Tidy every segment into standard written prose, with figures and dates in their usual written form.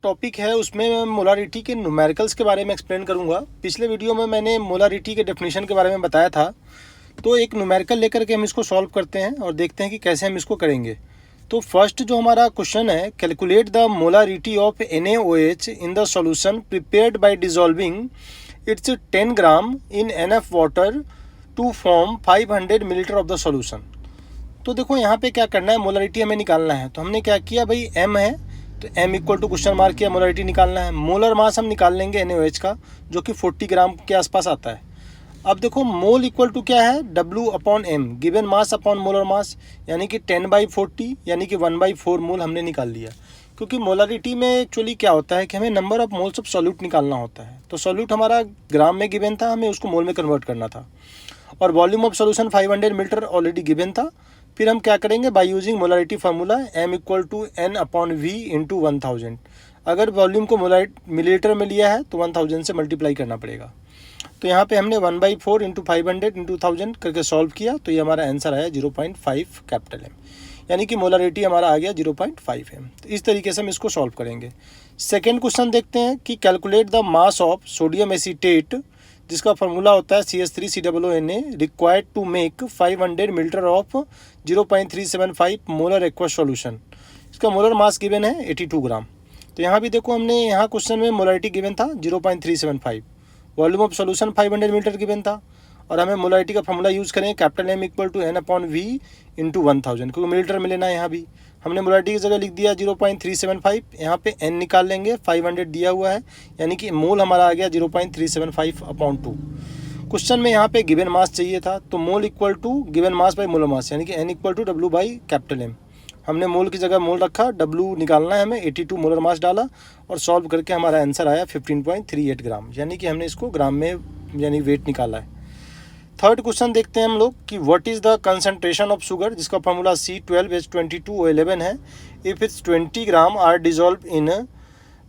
Topic है उसमें मैं मोलारिटी के न्यूमेरिकल्स के बारे में एक्सप्लेन करूंगा। पिछले वीडियो में मैंने मोलारिटी के डेफिनेशन के बारे में बताया था, तो एक न्यूमेरिकल लेकर के हम इसको सॉल्व करते हैं और देखते हैं कि कैसे हम इसको करेंगे। तो फर्स्ट जो हमारा क्वेश्चन है, calculate the molarity of NaOH in the solution prepared by dissolving its 10 gram in NF water to form 500 millilitre of the solution. तो देखो यहाँ पे क्या करना है, मोलारिटी हमें निकालना है। तो हमने क्या किया भाई, M है तो M equal to question mark किया, मोलारिटी निकालना है। मोलर मास हम निकाल लेंगे NaOH का, जो कि 40 ग्राम के आसपास आता है। अब देखो मोल इक्वल टू क्या है, W upon M, given mass upon molar mass, यानी कि 10/40 यानी कि 1/4 मोल हमने निकाल लिया। क्योंकि मोलारिटी में एक्चुअली क्या होता है कि हमें number of moles of solute निकालना होता है। तो सॉल्यूट हमारा ग्राम में गिवन था, हमें उसको मोल में कन्वर्ट करना था। और volume of solution 500 millilitre already given था। फिर हम क्या करेंगे, by using molarity formula M equal to N/V into 1000। अगर वॉल्यूम को मिलीलीटर में लिया है तो 1000 से मल्टीप्लाई करना पड़ेगा। तो यहाँ पे हमने 1/4 इंटू 500 इंटू 1000 करके सॉल्व किया, तो ये हमारा आंसर आया 0.5 कैपिटल M, यानी कि मोलारिटी हमारा आ गया 0.5 M। तो इस तरीके से हम इसको सॉल्व करेंगे। सेकेंड क्वेश्चन देखते हैं कि calculate the mass of sodium acetate, जिसका फार्मूला होता है CH3COONA, required to make 500 millilitre of 0.375 molar aqueous solution. इसका मोलर मास गिवन है 82 ग्राम। तो यहाँ भी देखो, हमने यहाँ क्वेश्चन में मोलारिटी गिवन था 0.375, volume of solution 500 millilitre given था, और हमें मोलारिटी का फार्मूला यूज़ करें capital M equal to N/V into 1000, क्योंकि मिलीलीटर में लेना है। यहाँ भी हमने मोलारिटी की जगह लिख दिया 0.375, यहाँ पे N निकाल लेंगे, 500 दिया हुआ है, यानी कि मोल हमारा आ गया 0.375/2। क्वेश्चन में यहाँ पे गिवन मास चाहिए था, तो mole equal to given mass by molar mass, यानी कि N equal to W by capital M। हमने मोल की जगह मोल रखा, W निकालना है हमें, 82 मोलर मास डाला और सॉल्व करके हमारा आंसर आया 15.38 ग्राम, यानी कि हमने इसको ग्राम में यानी वेट निकाला है। थर्ड क्वेश्चन देखते हैं हम लोग कि what is the concentration of sugar, जिसका फार्मूला C12H22O11 है, if its 20 gram are dissolve in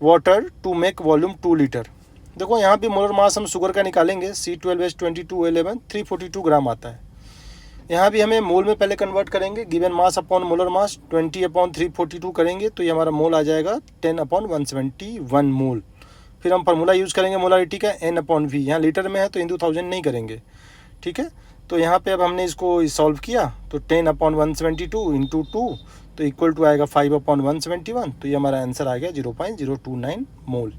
water to make volume 2 litre. देखो यहाँ भी मोलर मास हम शुगर का निकालेंगे, C12H22O11 342 ग्राम आता है। यहाँ भी हमें मोल में पहले कन्वर्ट करेंगे, given mass upon molar mass 20/342 करेंगे, तो ये हमारा मोल आ जाएगा 10/171 मोल। फिर हम फार्मूला यूज़ करेंगे मोलारिटी का N/V, यहाँ लीटर में है तो इंटू 1000 नहीं करेंगे, ठीक है। तो यहाँ पे अब हमने इसको सॉल्व किया, तो 10/172 इंटू 2 तो इक्वल टू आएगा 5/171, तो ये हमारा आंसर आ गया 0.029 मोल,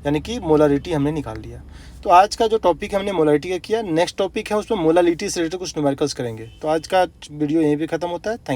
यानी कि मोलारिटी हमने निकाल लिया। तो आज का जो टॉपिक हमने मोलारिटी का किया, नेक्स्ट टॉपिक है उसमें मोलारिटी से रिलेटेड कुछ न्यूमेरिकल्स करेंगे। तो आज का वीडियो यहीं पे ख़त्म होता है। थैंक